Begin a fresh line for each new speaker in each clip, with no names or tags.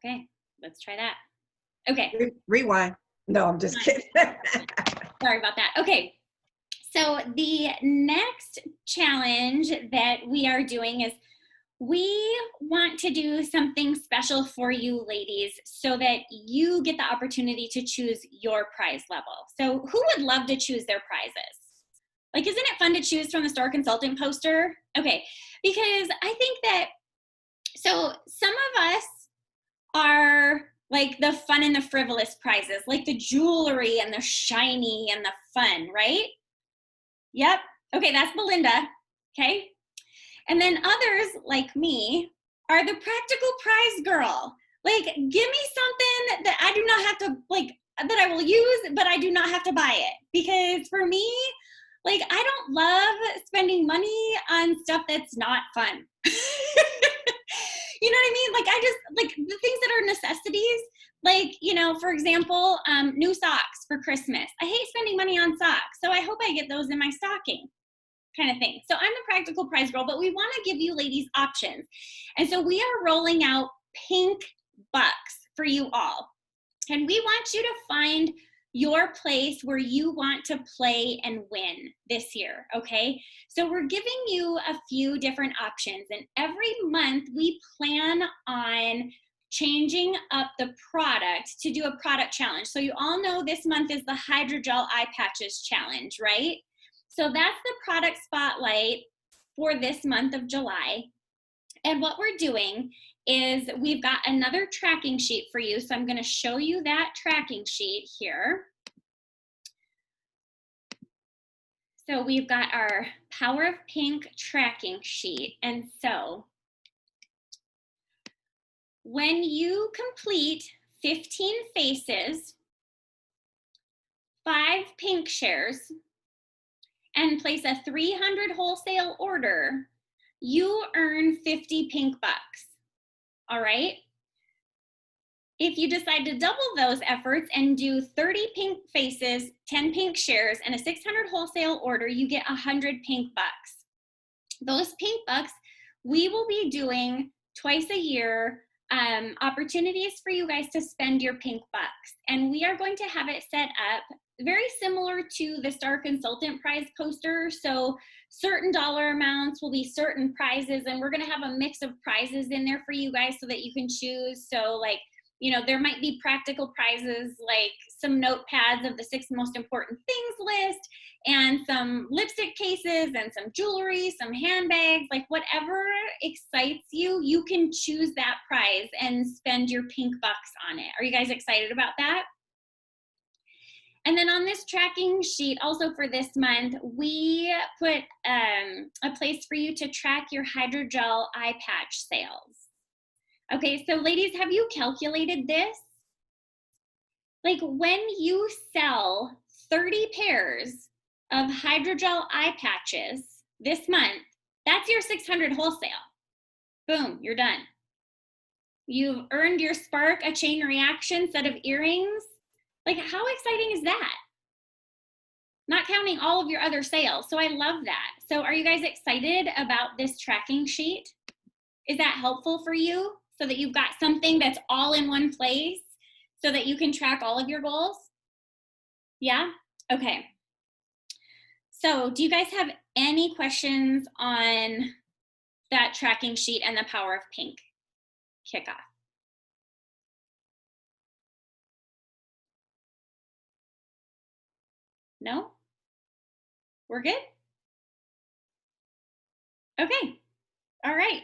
Okay, let's try that. Okay.
Rewind. No, I'm just kidding.
Sorry about that. Okay. So the next challenge that we are doing is we want to do something special for you ladies so that you get the opportunity to choose your prize level. So who would love to choose their prizes? Like, isn't it fun to choose from the Star Consultant poster? Okay, because I think that, so some of us are like the fun and the frivolous prizes, like the jewelry and the shiny and the fun, right? Yep. Okay, that's Belinda. Okay. And then others like me are the practical prize girl. Like, give me something that I do not have to, like, that I will use, but I do not have to buy it. Because for me, like, I don't love spending money on stuff that's not fun. You know what I mean? Like, I just, like, the things that are necessities, like, you know, for example, new socks for Christmas. I hate spending money on socks, so I hope I get those in my stocking, kind of thing. So I'm the practical prize girl, but we want to give you ladies options. And so we are rolling out pink bucks for you all. And we want you to find your place where you want to play and win this year, okay? So we're giving you a few different options, and every month we plan on changing up the product to do a product challenge. So you all know this month is the Hydrogel Eye Patches Challenge, right? So that's the product spotlight for this month of July. And what we're doing is we've got another tracking sheet for you. So I'm going to show you that tracking sheet here. So we've got our Power of Pink tracking sheet. And so when you complete 15 faces, 5 pink shares, and place a 300 wholesale order, you earn 50 pink bucks. All right? If you decide to double those efforts and do 30 pink faces, 10 pink shares, and a 600 wholesale order, you get 100 pink bucks. Those pink bucks, we will be doing twice a year, opportunities for you guys to spend your pink bucks. And we are going to have it set up very similar to the Star Consultant prize poster. So certain dollar amounts will be certain prizes, and we're going to have a mix of prizes in there for you guys so that you can choose. So, like, you know, there might be practical prizes like some notepads of the 6 most important things list, and some lipstick cases, and some jewelry, some handbags, like whatever excites you, you can choose that prize and spend your pink bucks on it. Are you guys excited about that? And then on this tracking sheet, also for this month, we put a place for you to track your hydrogel eye patch sales. Okay, so ladies, have you calculated this? Like, when you sell 30 pairs of hydrogel eye patches this month, that's your 600 wholesale. Boom, you're done. You've earned your Spark a chain reaction set of earrings. Like, how exciting is that? Not counting all of your other sales. So I love that. So are you guys excited about this tracking sheet? Is that helpful for you so that you've got something that's all in one place so that you can track all of your goals? Yeah? Okay. So do you guys have any questions on that tracking sheet and the Power of Pink kickoff? No? We're good? Okay. All right.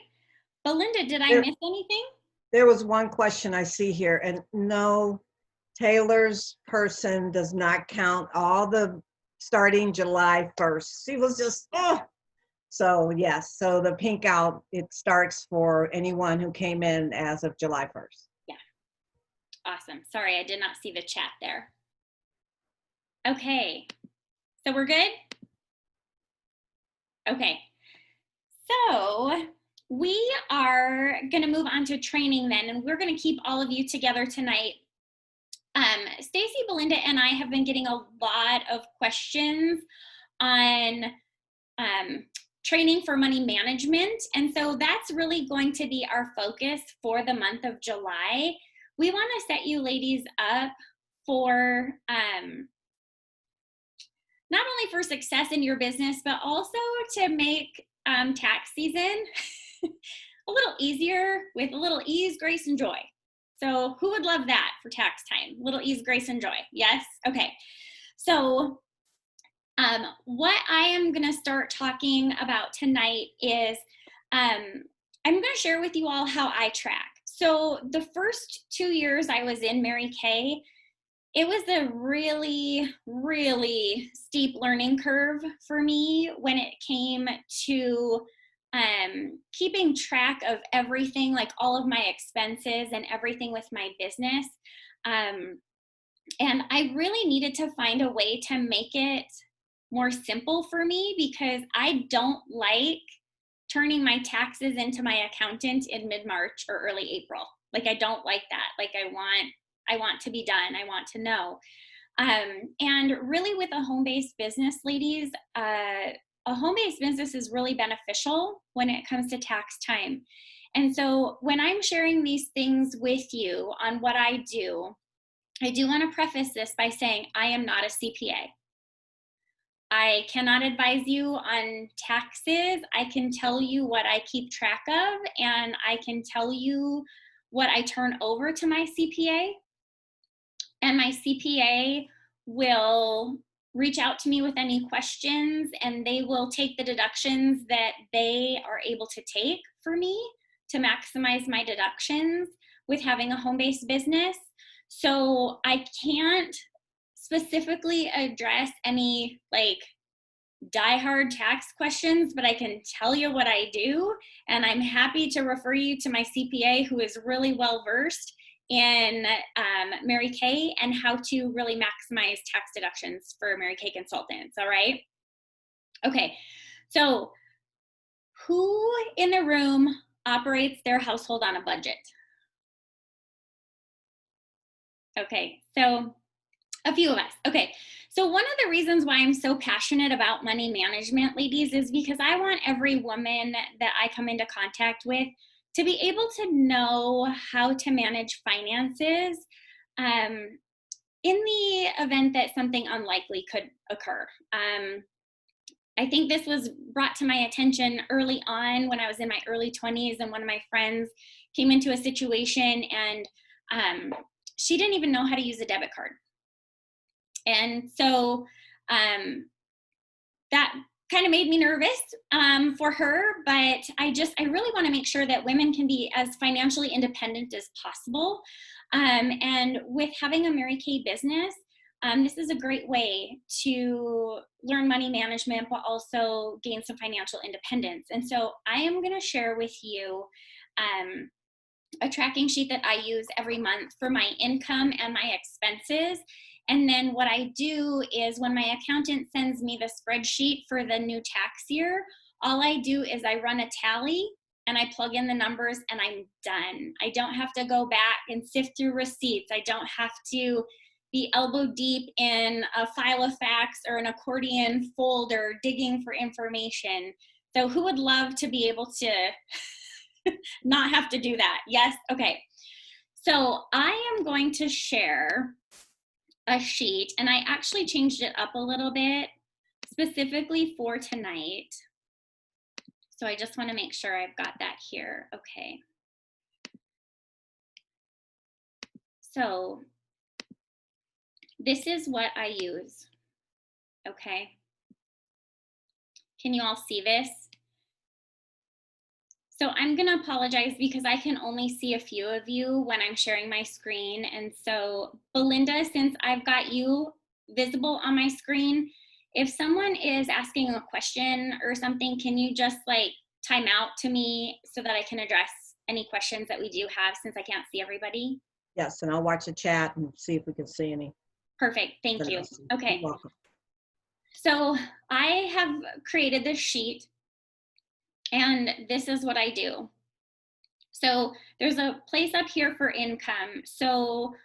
Belinda, did I miss anything?
There was one question I see here, and no, Taylor's person does not count all the starting July 1st. She was just, So yes, so the pink out, it starts for anyone who came in as of July 1st.
Yeah. Awesome. Sorry, I did not see the chat there. Okay. So we're good? Okay. So we are going to move on to training then, and we're going to keep all of you together tonight. Stacy, Belinda, and I have been getting a lot of questions on training for money management. And so that's really going to be our focus for the month of July. We want to set you ladies up for not only for success in your business, but also to make tax season a little easier with a little ease, grace, and joy. So who would love that for tax time? Little ease, grace, and joy. Yes? Okay. So what I am going to start talking about tonight is I'm going to share with you all how I track. So the first 2 years I was in Mary Kay, it was a really, really steep learning curve for me when it came to keeping track of everything, like all of my expenses and everything with my business. And I really needed to find a way to make it more simple for me because I don't like turning my taxes into my accountant in mid-March or early April. Like, I don't like that. Like, I want to be done. I want to know. And really with a home-based business, ladies, a home-based business is really beneficial when it comes to tax time. And so when I'm sharing these things with you on what I do want to preface this by saying I am not a CPA. I cannot advise you on taxes. I can tell you what I keep track of, and I can tell you what I turn over to my CPA. And my CPA will reach out to me with any questions, and they will take the deductions that they are able to take for me to maximize my deductions with having a home-based business. So I can't specifically address any like diehard tax questions, but I can tell you what I do, and I'm happy to refer you to my CPA who is really well versed in Mary Kay and how to really maximize tax deductions for Mary Kay consultants. All right. Okay. So who in the room operates their household on a budget? Okay. So a few of us. Okay. So one of the reasons why I'm so passionate about money management, ladies, is because I want every woman that I come into contact with to be able to know how to manage finances in the event that something unlikely could occur. I think this was brought to my attention early on when I was in my early 20s, and one of my friends came into a situation and she didn't even know how to use a debit card. And so that kind of made me nervous for her, but I really want to make sure that women can be as financially independent as possible. And with having a Mary Kay business, this is a great way to learn money management, but also gain some financial independence. And so I am going to share with you a tracking sheet that I use every month for my income and my expenses. And then what I do is when my accountant sends me the spreadsheet for the new tax year, all I do is I run a tally and I plug in the numbers and I'm done. I don't have to go back and sift through receipts. I don't have to be elbow deep in a file of facts or an accordion folder digging for information. So who would love to be able to not have to do that? Yes? Okay. So I am going to share a sheet, and I actually changed it up a little bit specifically for tonight. So I just want to make sure I've got that here. Okay. So this is what I use. Okay. Can you all see this? So I'm going to apologize because I can only see a few of you when I'm sharing my screen. And so Belinda, since I've got you visible on my screen, if someone is asking a question or something, can you just like time out to me so that I can address any questions that we do have since I can't see everybody?
Yes, and I'll watch the chat and see if we can see any.
Perfect. Thank you. Okay.
You're welcome.
So I have created this sheet, and this is what I do. So there's a place up here for income. So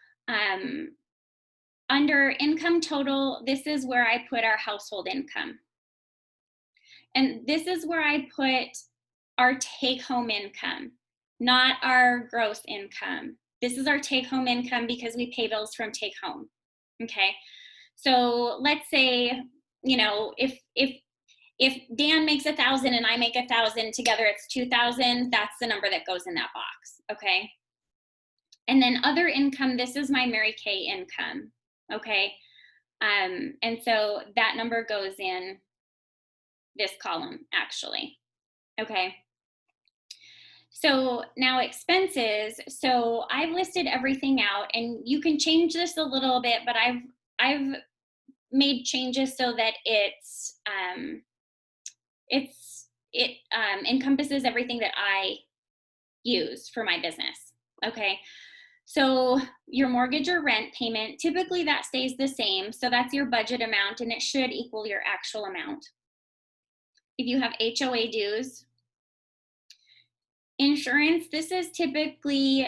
under income total, this is where I put our household income. And this is where I put our take-home income, not our gross income. This is our take-home income because we pay bills from take-home, okay? So let's say, you know, if Dan makes 1,000 and I make 1,000, together it's 2,000, that's the number that goes in that box, okay? And then other income, this is my Mary Kay income, okay? And so that number goes in this column, actually, okay? So now expenses, so I've listed everything out, and you can change this a little bit, but I've made changes so that it encompasses everything that I use for my business, okay? So your mortgage or rent payment, typically that stays the same, so that's your budget amount, and it should equal your actual amount. If you have HOA dues, insurance, this is typically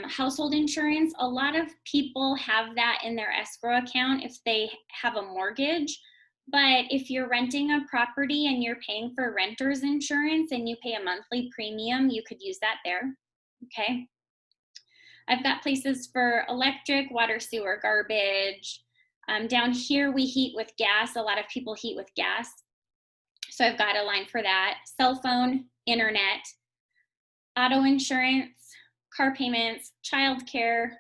household insurance. A lot of people have that in their escrow account if they have a mortgage. But if you're renting a property and you're paying for renter's insurance and you pay a monthly premium, you could use that there, okay? I've got places for electric, water, sewer, garbage. Down here, we heat with gas. A lot of people heat with gas. So I've got a line for that. Cell phone, internet, auto insurance, car payments, childcare,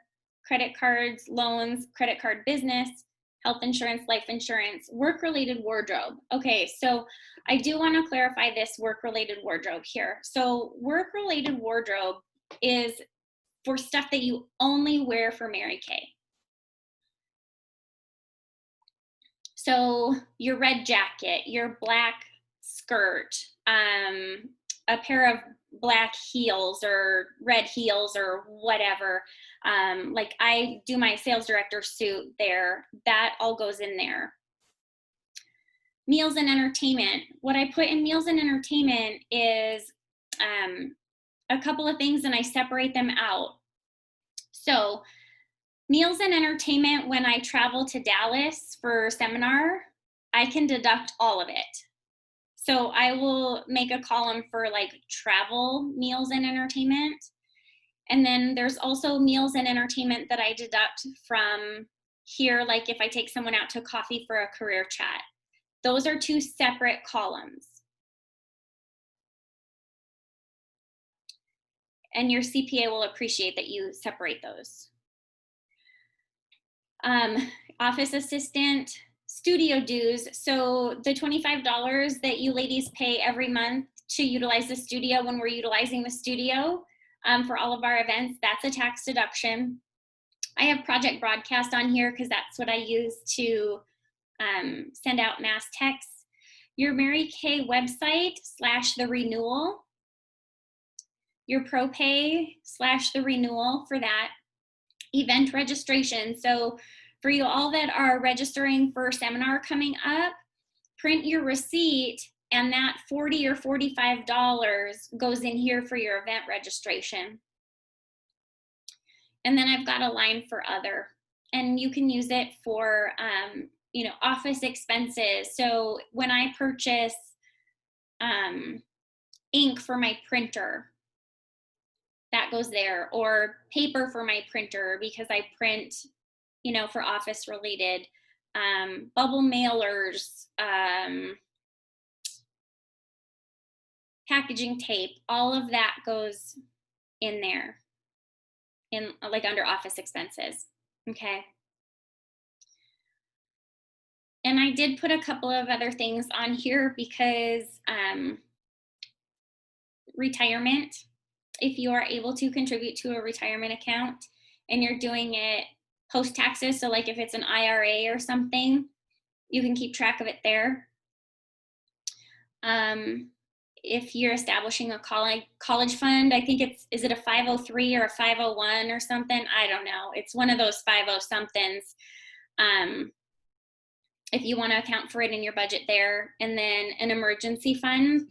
credit cards, loans, credit card business, health insurance, life insurance, work-related wardrobe. Okay, so I do want to clarify this work-related wardrobe here. So work-related wardrobe is for stuff that you only wear for Mary Kay. So your red jacket, your black skirt, a pair of black heels or red heels or whatever. Like I do my sales director suit there, that all goes in there. Meals and entertainment. What I put in meals and entertainment is a couple of things, and I separate them out. So meals and entertainment, when I travel to Dallas for a seminar, I can deduct all of it. So I will make a column for like travel meals and entertainment. And then there's also meals and entertainment that I deduct from here, like if I take someone out to coffee for a career chat. Those are two separate columns. And your CPA will appreciate that you separate those. Office assistant, studio dues. So the $25 that you ladies pay every month to utilize the studio when we're utilizing the studio for all of our events, that's a tax deduction. I have Project Broadcast on here because that's what I use to send out mass texts. Your Mary Kay website / the renewal. Your ProPay / the renewal for that. Event registration. So for you all that are registering for a seminar coming up, print your receipt, and that $40 or $45 goes in here for your event registration. And then I've got a line for other, and you can use it for you know, office expenses. So when I purchase ink for my printer, that goes there, or paper for my printer because I print, you know, for office related, bubble mailers, packaging tape, all of that goes in there, in like under office expenses, okay? And I did put a couple of other things on here because retirement, if you are able to contribute to a retirement account and you're doing it post taxes, so like if it's an IRA or something, you can keep track of it there. If you're establishing a college fund, I think is it a 503 or a 501 or something? I don't know. It's one of those 50 somethings. If you want to account for it in your budget there. And then an emergency fund.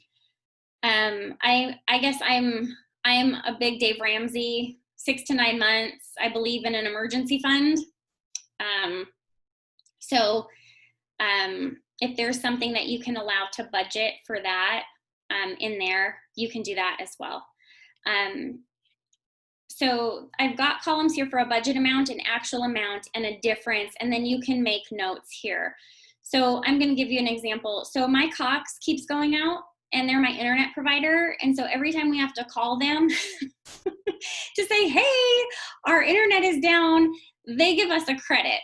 I guess I'm a big Dave Ramsey, 6 to 9 months. I believe in an emergency fund. if there's something that you can allow to budget for that in there, you can do that as well. So I've got columns here for a budget amount, an actual amount, and a difference, and then you can make notes here. So I'm going to give you an example. So my Cox keeps going out, and they're my internet provider, and so every time we have to call them to say, hey, our internet is down, they give us a credit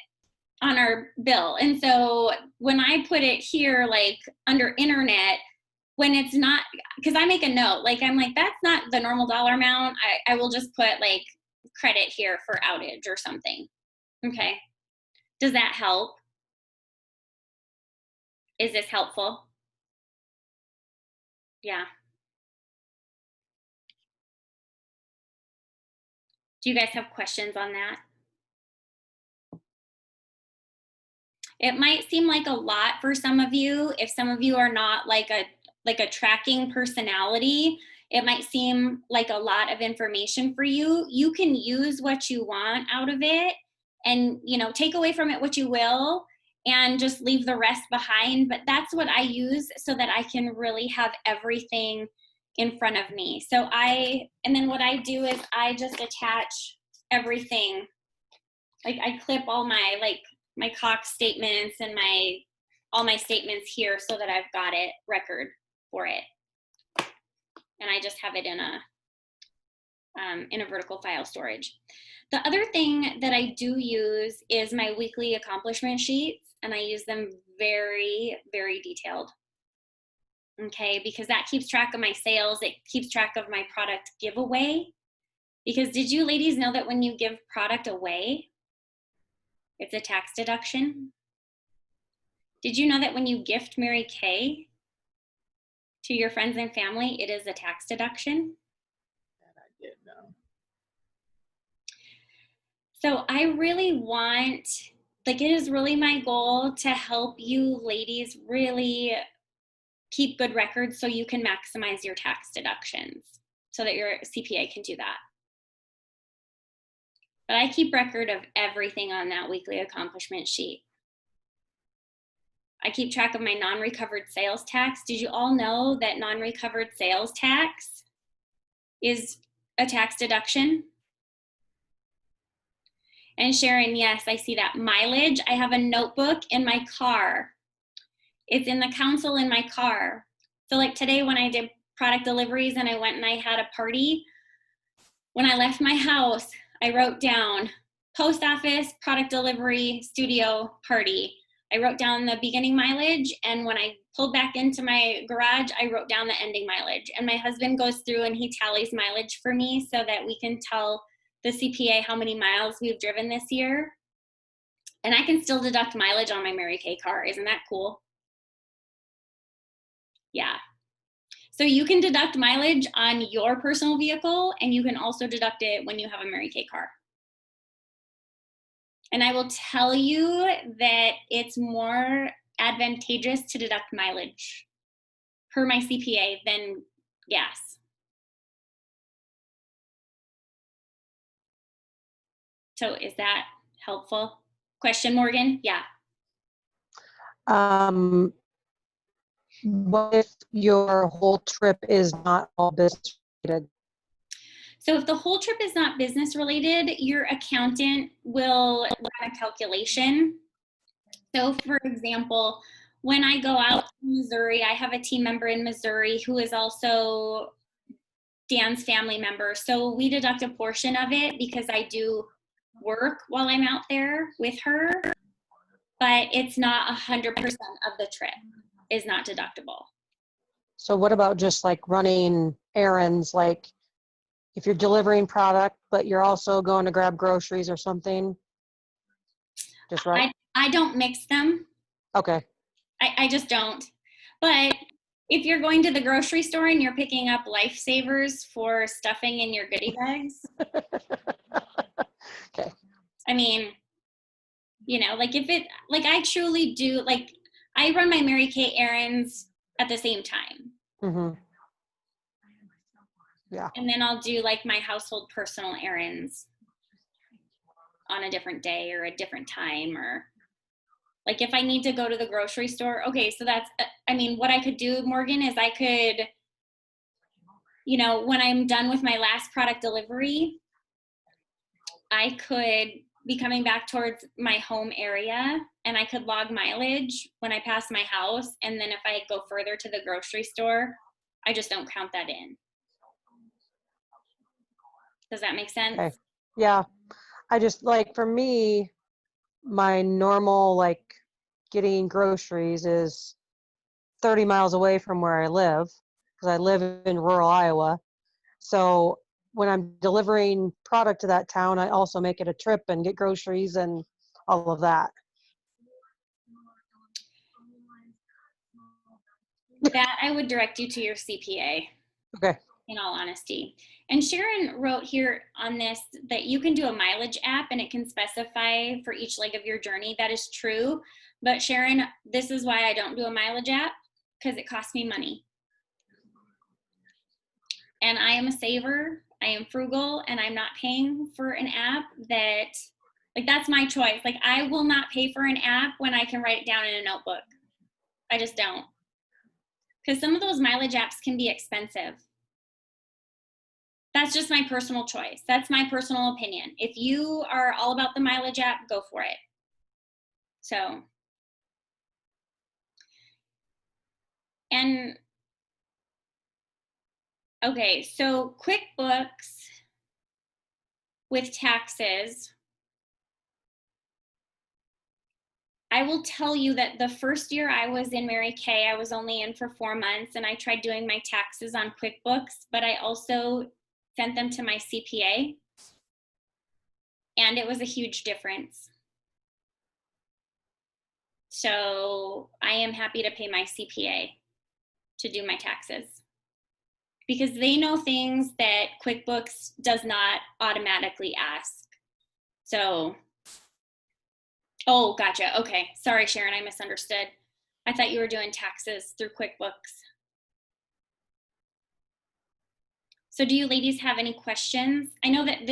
on our bill. And so when I put it here, like under internet, when it's not, because I make a note, like I'm like, that's not the normal dollar amount. I will just put like credit here for outage or something. Okay. Does that help? Is this helpful? Yeah. Do you guys have questions on that? It might seem like a lot for some of you. If some of you are not like a tracking personality, it might seem like a lot of information for you. You can use what you want out of it and, you know, take away from it what you will and just leave the rest behind. But that's what I use so that I can really have everything in front of me. So and then what I do is I just attach everything. Like I clip all my my Cox statements and all my statements here so that I've got it record for it. And I just have it in a vertical file storage. The other thing that I do use is my weekly accomplishment sheets, and I use them very, very detailed. Okay, because that keeps track of my sales, it keeps track of my product giveaway. Because did you ladies know that when you give product away, it's a tax deduction? Did you know that when you gift Mary Kay to your friends and family, it is a tax deduction?
That I did know.
So I really want, like, it is really my goal to help you ladies really keep good records so you can maximize your tax deductions so that your CPA can do that. But I keep record of everything on that weekly accomplishment sheet. I keep track of my non-recovered sales tax. Did you all know that non-recovered sales tax is a tax deduction? And Sharon, yes, I see that. Mileage, I have a notebook in my car. It's in the console in my car. So like today when I did product deliveries and I went and I had a party, when I left my house, I wrote down post office, product delivery, studio, party. I wrote down the beginning mileage, and when I pulled back into my garage, I wrote down the ending mileage. And my husband goes through and he tallies mileage for me so that we can tell the CPA how many miles we've driven this year. And I can still deduct mileage on my Mary Kay car. Isn't that cool? Yeah. So you can deduct mileage on your personal vehicle, and you can also deduct it when you have a Mary Kay car. And I will tell you that it's more advantageous to deduct mileage per my CPA than gas. So is that helpful? Question, Morgan? Yeah.
What if your whole trip is not all business related?
So if the whole trip is not business related, your accountant will run a calculation. So for example, when I go out to Missouri, I have a team member in Missouri who is also Dan's family member. So we deduct a portion of it because I do work while I'm out there with her, but it's not 100% of the trip is not deductible.
So what about just like running errands, like if you're delivering product, but you're also going to grab groceries or something? Just right?
I don't mix them.
Okay.
I just don't. But if you're going to the grocery store and you're picking up lifesavers for stuffing in your goodie bags.
Okay.
I mean, you know, like I truly do, like I run my Mary Kay errands at the same time.
Mm-hmm. Yeah.
And then I'll do like my household personal errands on a different day or a different time or Like if I need to go to the grocery store, okay, so that's, I mean, what I could do, Morgan, is I could, you know, when I'm done with my last product delivery, I could be coming back towards my home area and I could log mileage when I pass my house. And then if I go further to the grocery store, I just don't count that in. Does that make sense?
Okay. Yeah. I just like, for me, my normal like getting groceries is 30 miles away from where I live because I live in rural Iowa. So when I'm delivering product to that town, I also make it a trip and get groceries and all of that.
That I would direct you to your CPA.
Okay.
In all honesty. And Sharon wrote here on this that you can do a mileage app and it can specify for each leg of your journey. That is true. But Sharon, this is why I don't do a mileage app, because it costs me money. And I am a saver, I am frugal, and I'm not paying for an app that, like, that's my choice. Like, I will not pay for an app when I can write it down in a notebook. I just don't. Because some of those mileage apps can be expensive. That's just my personal choice. That's my personal opinion. If you are all about the mileage app, go for it. So, and okay, so QuickBooks with taxes, I will tell you that the first year I was in Mary Kay, I was only in for 4 months and I tried doing my taxes on QuickBooks, but I also sent them to my CPA and it was a huge difference. So I am happy to pay my CPA to do my taxes because they know things that QuickBooks does not automatically ask. So, oh, gotcha. Okay. Sorry, Sharon, I misunderstood. I thought you were doing taxes through QuickBooks. So do you ladies have any questions? I know that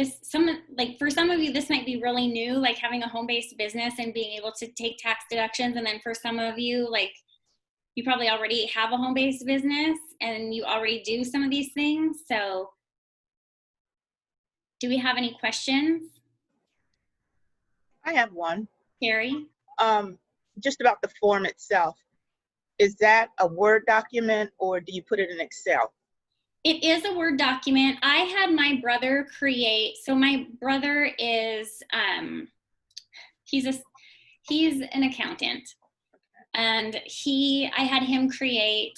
for some of you, this might be really new, like having a home-based business and being able to take tax deductions. And then for some of you, like you probably already have a home-based business and you already do some of these things. So do we have any questions?
I have one.
Carrie?
Just about the form itself. Is that a Word document or do you put it in Excel?
It is a Word document. I had my brother create, so my brother is, he's an accountant. And I had him create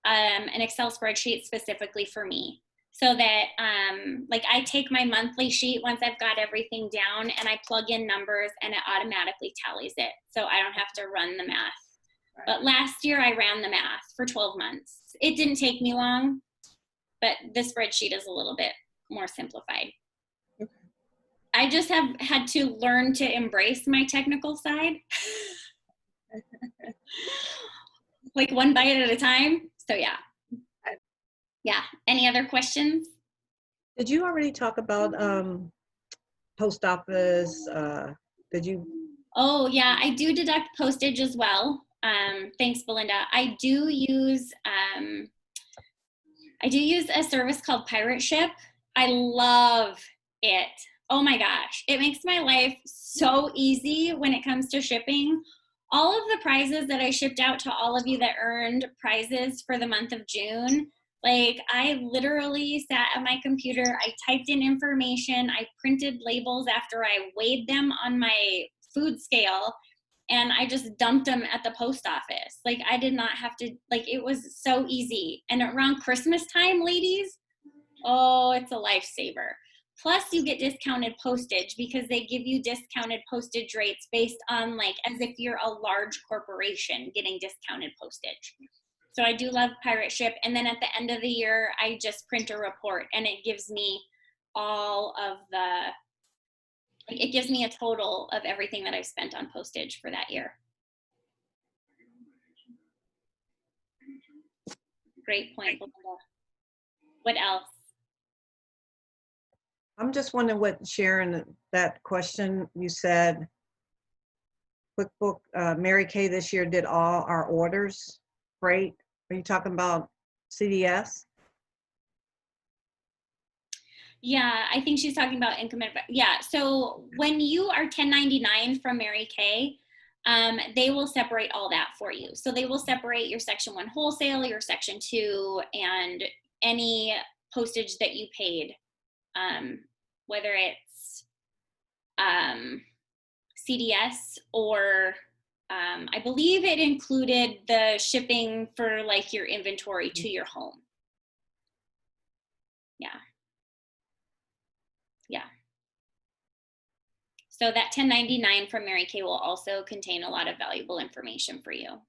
an Excel spreadsheet specifically for me. So that like I take my monthly sheet once I've got everything down and I plug in numbers and it automatically tallies it. So I don't have to run the math.
Right.
But last year I ran the math for 12 months. It didn't take me long, but the spreadsheet is a little bit more simplified.
Okay.
I just have had to learn to embrace my technical side. Like one bite at a time. So yeah. Yeah. Any other questions?
Did you already talk about post office? Did you?
Oh yeah, I do deduct postage as well. Thanks, Belinda. I do use a service called Pirate Ship. I love it. Oh my gosh, it makes my life so easy when it comes to shipping. All of the prizes that I shipped out to all of you that earned prizes for the month of June, like I literally sat at my computer, I typed in information, I printed labels after I weighed them on my food scale, and I just dumped them at the post office. Like I did not have to, like it was so easy. And around Christmas time, ladies, oh, it's a lifesaver. Plus you get discounted postage because they give you discounted postage rates based on like, as if you're a large corporation getting discounted postage. So I do love Pirate Ship. And then at the end of the year, I just print a report and it gives me all of it gives me a total of everything that I've spent on postage for that year. Great point, Belinda. What else?
I'm just wondering what Sharon, that question you said, QuickBook, Mary Kay this year did all our orders, freight. Are you talking about CDS?
Yeah, I think she's talking about income. Yeah, so when you are 1099 from Mary Kay, they will separate all that for you. So they will separate your Section 1 wholesale, your Section 2, and any postage that you paid, whether it's CDS or I believe it included the shipping for like your inventory to your home. Yeah. Yeah. So that 1099 from Mary Kay will also contain a lot of valuable information for you.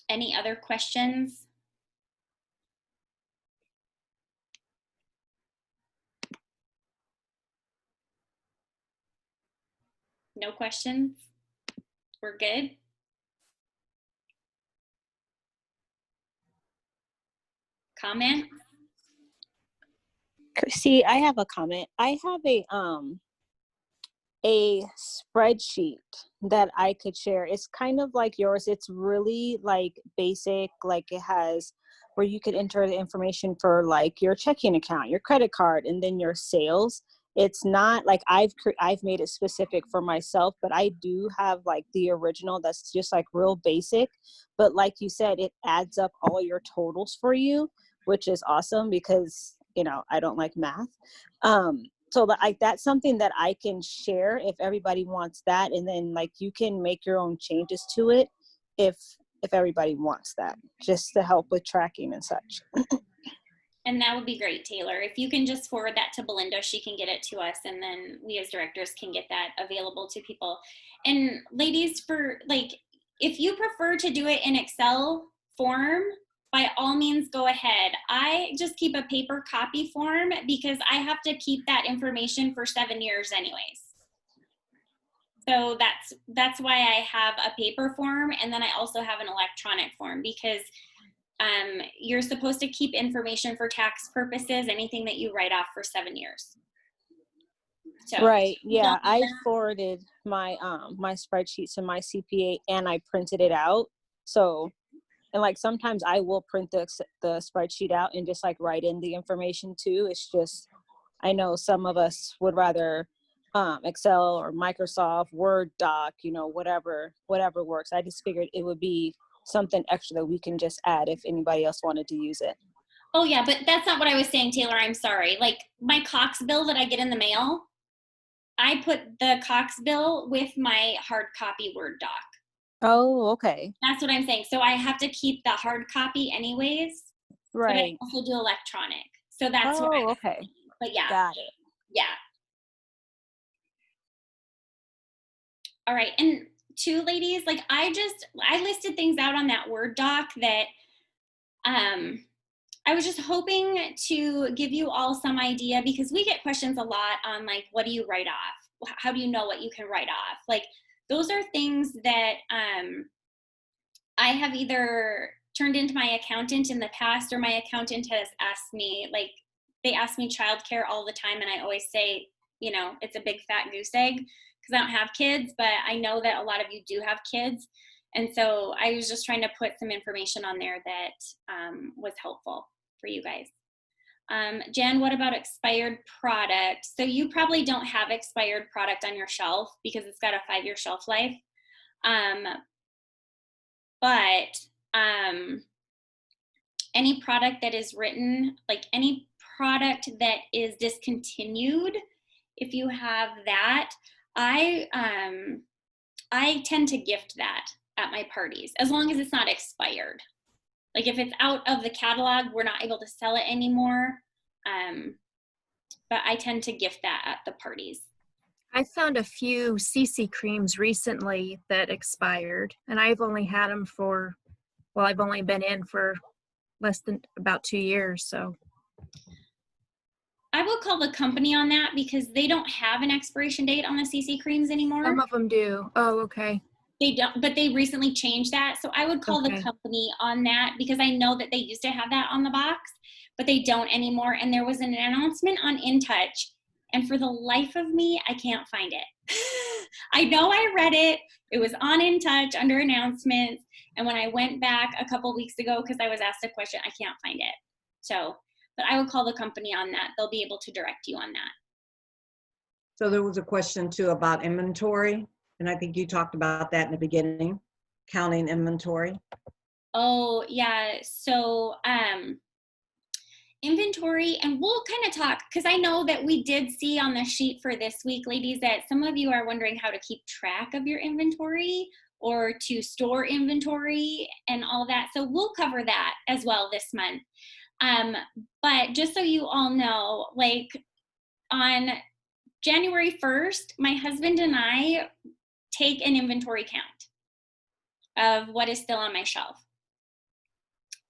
Any other questions? No questions? We're good? Comment?
See, I have a comment. I have a spreadsheet that I could share. It's kind of like yours. It's really like basic, like it has where you could enter the information for like your checking account, your credit card, and then your sales. It's not like I've made it specific for myself, but I do have like the original that's just like real basic. But like you said, it adds up all your totals for you, which is awesome because, you know, I don't like math. So like that's something that I can share if everybody wants that, and then like you can make your own changes to it if everybody wants that, just to help with tracking and such.
And that would be great, Taylor. If you can just forward that to Belinda, she can get it to us, and then we as directors can get that available to people. And ladies, for like, if you prefer to do it in Excel form, by all means, go ahead. I just keep a paper copy form because I have to keep that information for 7 years anyways. So that's why I have a paper form, and then I also have an electronic form because you're supposed to keep information for tax purposes, anything that you write off for 7 years. So,
right. Yeah. I forwarded my my spreadsheet to my CPA and I printed it out. So, and like sometimes I will print the spreadsheet out and just like write in the information too. It's just, I know some of us would rather Excel or Microsoft Word doc, you know, whatever works. I just figured it would be something extra that we can just add if anybody else wanted to use it.
Oh yeah, but that's not what I was saying, Taylor. I'm sorry. Like my Cox bill that I get in the mail, I put the Cox bill with my hard copy Word doc.
Oh, okay.
That's what I'm saying. So I have to keep the hard copy anyways.
Right.
But I also do electronic. So that's what I was
okay.
saying. But yeah.
Got it.
Yeah. All right. And two ladies, like I listed things out on that Word doc that I was just hoping to give you all some idea because we get questions a lot on like, what do you write off? How do you know what you can write off? Like those are things that I have either turned into my accountant in the past or my accountant has asked me, like they ask me childcare all the time. And I always say, you know, it's a big fat goose egg because I don't have kids, but I know that a lot of you do have kids. And so I was just trying to put some information on there that was helpful for you guys. Jen, what about expired product? So you probably don't have expired product on your shelf because it's got a 5-year shelf life. But any product that is written, like any product that is discontinued, if you have that, I tend to gift that at my parties, as long as it's not expired. Like if it's out of the catalog, we're not able to sell it anymore. But I tend to gift that at the parties.
I found a few CC creams recently that expired, and I've only had them for, well, I've only been in for less than about 2 years, so.
I will call the company on that because they don't have an expiration date on the CC creams anymore.
Some of them do. Oh, okay.
They don't, but they recently changed that. So I would call the company on that because I know that they used to have that on the box, but they don't anymore. And there was an announcement on InTouch And for the life of me, I can't find it. I know I read it. It was on In Touch under announcements. And when I went back a couple weeks ago, because I was asked a question, I can't find it. So, but I will call the company on that. They'll be able to direct you on that.
So there was a question too about inventory, and I think you talked about that in the beginning, counting inventory.
Oh, yeah. So, inventory, and we'll kind of talk, because I know that we did see on the sheet for this week, ladies, that some of you are wondering how to keep track of your inventory or to store inventory and all that. So we'll cover that as well this month. But just so you all know, like on January 1st, my husband and I take an inventory count of what is still on my shelf.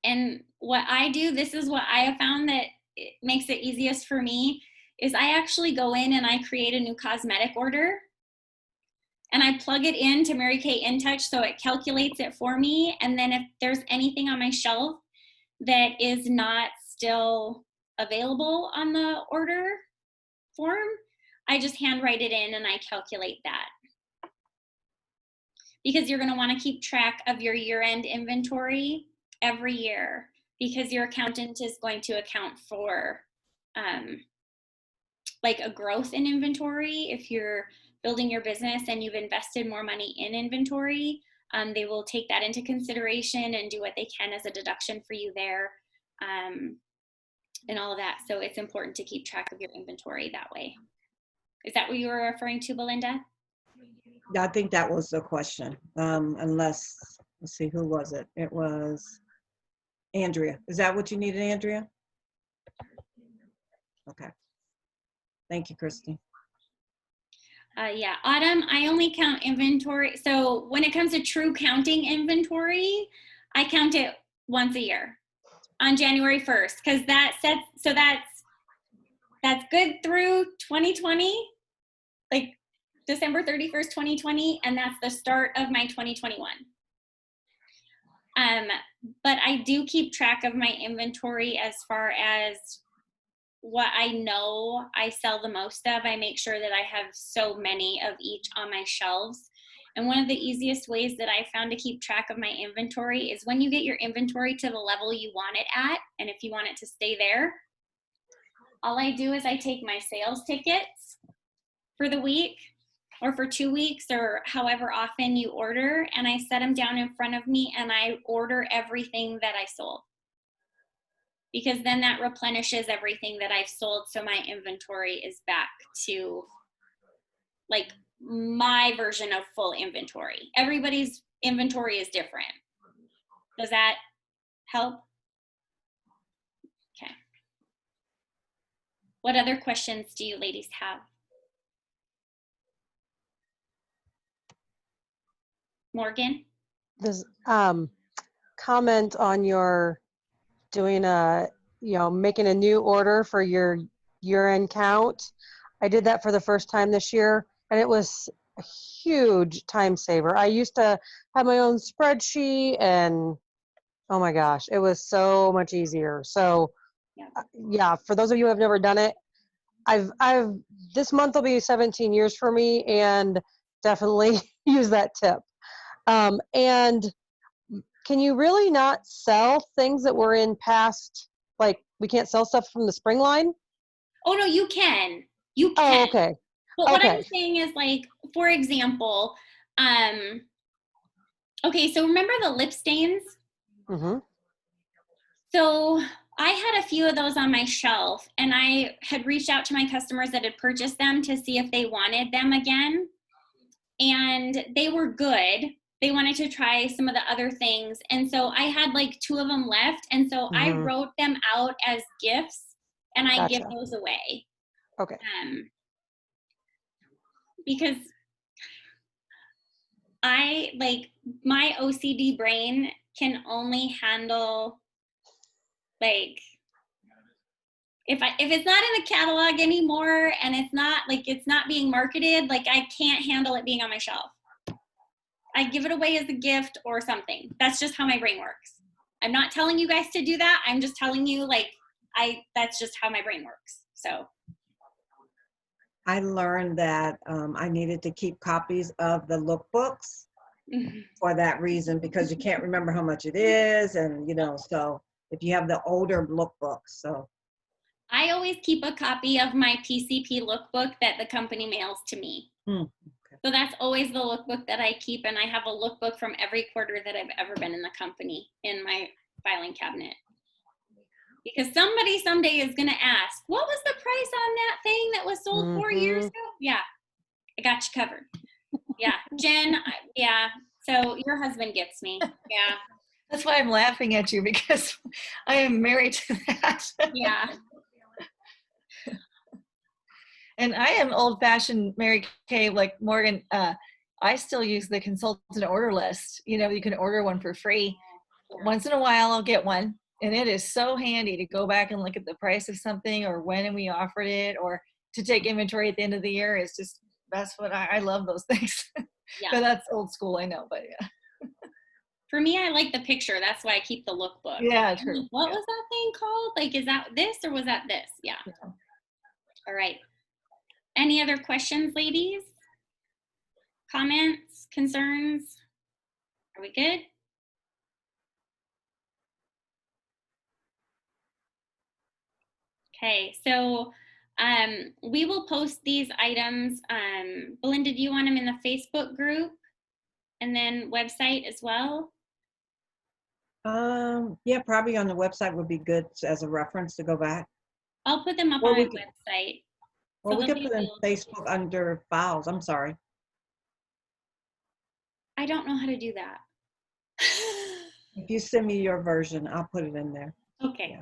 And what I do, this is what I have found that it makes it easiest for me, is I actually go in and I create a new cosmetic order. And I plug it into Mary Kay In Touch so it calculates it for me. And then if there's anything on my shelf that is not still available on the order form, I just handwrite it in and I calculate that. Because you're going to want to keep track of your year-end inventory every year, because your accountant is going to account for like a growth in inventory. If you're building your business and you've invested more money in inventory, they will take that into consideration and do what they can as a deduction for you there, and all of that. So it's important to keep track of your inventory that way. Is that what you were referring to, Belinda?
Yeah, I think that was the question. Unless, let's see, who was it? It was Andrea. Is that what you needed, Andrea? Okay. Thank you, Christy.
Yeah, Autumn, I only count inventory. So when it comes to true counting inventory, I count it once a year on January 1st, because that sets, so that's good through 2020, like December 31st, 2020, and that's the start of my 2021. But I do keep track of my inventory as far as what I know I sell the most of. I make sure that I have so many of each on my shelves. And one of the easiest ways that I found to keep track of my inventory is when you get your inventory to the level you want it at, and if you want it to stay there, all I do is I take my sales tickets for the week or for 2 weeks or however often you order, and I set them down in front of me and I order everything that I sold. Because then that replenishes everything that I've sold, so my inventory is back to like my version of full inventory. Everybody's inventory is different. Does that help? Okay. What other questions do you ladies have? Morgan?
This comment on your doing making a new order for your year-end count. I did that for the first time this year, and it was a huge time saver. I used to have my own spreadsheet, and oh my gosh, it was so much easier. So yeah, for those of you who have never done it, I've this month will be 17 years for me, and definitely use that tip. And can you really not sell things that were in past, like we can't sell stuff from the spring line?
Oh no, you can. You can.
Oh, okay.
But what
Okay.
I'm saying is, like, for example, okay, so remember the lip stains?
Mm-hmm.
So I had a few of those on my shelf, and I had reached out to my customers that had purchased them to see if they wanted them again. And they were good. They wanted to try some of the other things. And so I had like 2 of them left. And so I
Mhm.
wrote them out as gifts, and I give
Gotcha.
those away.
Okay.
Because I like, my OCD brain can only handle like, if it's not in the catalog anymore and it's not being marketed, like I can't handle it being on my shelf. I give it away as a gift or something. That's just how my brain works. I'm not telling you guys to do that. I'm just telling you, like, that's just how my brain works. So
I learned that I needed to keep copies of the lookbooks for that reason, because you can't remember how much it is, and so if you have the older lookbooks, so
I always keep a copy of my PCP lookbook that the company mails to me.
okay.
So that's always the lookbook that I keep, and I have a lookbook from every quarter that I've ever been in the company in my filing cabinet. Because somebody someday is going to ask, what was the price on that thing that was sold 4 years ago? Yeah, I got you covered. Yeah, Jen, yeah. So your husband gets me. Yeah,
That's why I'm laughing at you, because I am married to that.
yeah.
And I am old fashioned Mary Kay, like Morgan. I still use the consultant order list. You can order one for free. Once in a while I'll get one. And it is so handy to go back and look at the price of something, or when we offered it, or to take inventory at the end of the year. It's just, that's what I love those things.
Yeah.
But that's old school, I know, but yeah.
For me, I like the picture. That's why I keep the lookbook.
Yeah, true.
What
Yeah.
was that thing called? Like, is that this or was that this? Yeah.
Yeah.
All right. Any other questions, ladies? Comments, concerns? Are we good? Okay, so we will post these items. Belinda, do you want them in the Facebook group and then website as well?
Yeah, probably on the website would be good as a reference to go back.
I'll put them up
Or
on
we
my
could-
website.
Or
So
we
they'll
could
be
put in
available.
Facebook under files. I'm sorry.
I don't know how to do that.
If you send me your version, I'll put it in there.
Okay,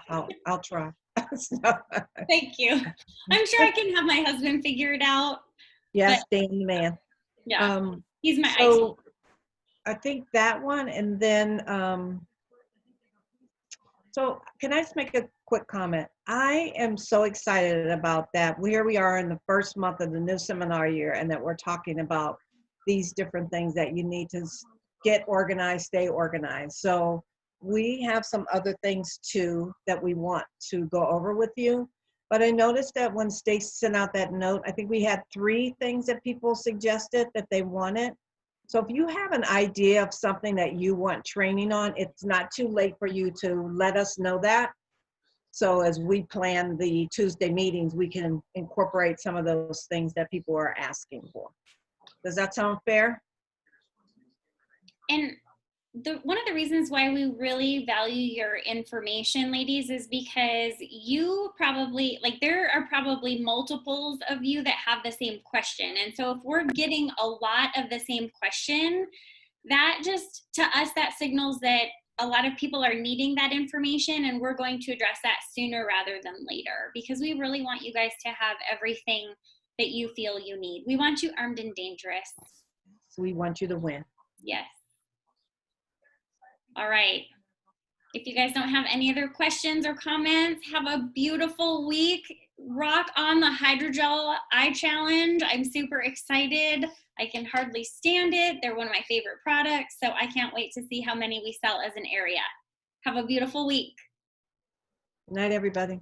I'll try. So,
thank you. I'm sure I can have my husband figure it out.
yes, Dan the man.
Yeah, he's my IT.
So I think that one, and then so can I just make a quick comment? I am so excited about that. Here we are in the first month of the new seminar year, and that we're talking about these different things that you need to get organized, stay organized. So we have some other things too that we want to go over with you. But I noticed that when Stacy sent out that note, I think we had 3 things that people suggested that they wanted. So if you have an idea of something that you want training on, it's not too late for you to let us know that. So as we plan the Tuesday meetings, we can incorporate some of those things that people are asking for. Does that sound fair?
And one of the reasons why we really value your information, ladies, is because you probably, like, there are probably multiples of you that have the same question. And so if we're getting a lot of the same question, that just, to us, that signals that a lot of people are needing that information, and we're going to address that sooner rather than later, because we really want you guys to have everything that you feel you need. We want you armed and dangerous.
So we want you to win.
Yes. All right. If you guys don't have any other questions or comments, have a beautiful week. Rock on the Hydrogel Eye Challenge. I'm super excited. I can hardly stand it. They're one of my favorite products, so I can't wait to see how many we sell as an area. Have a beautiful week.
Good night, everybody.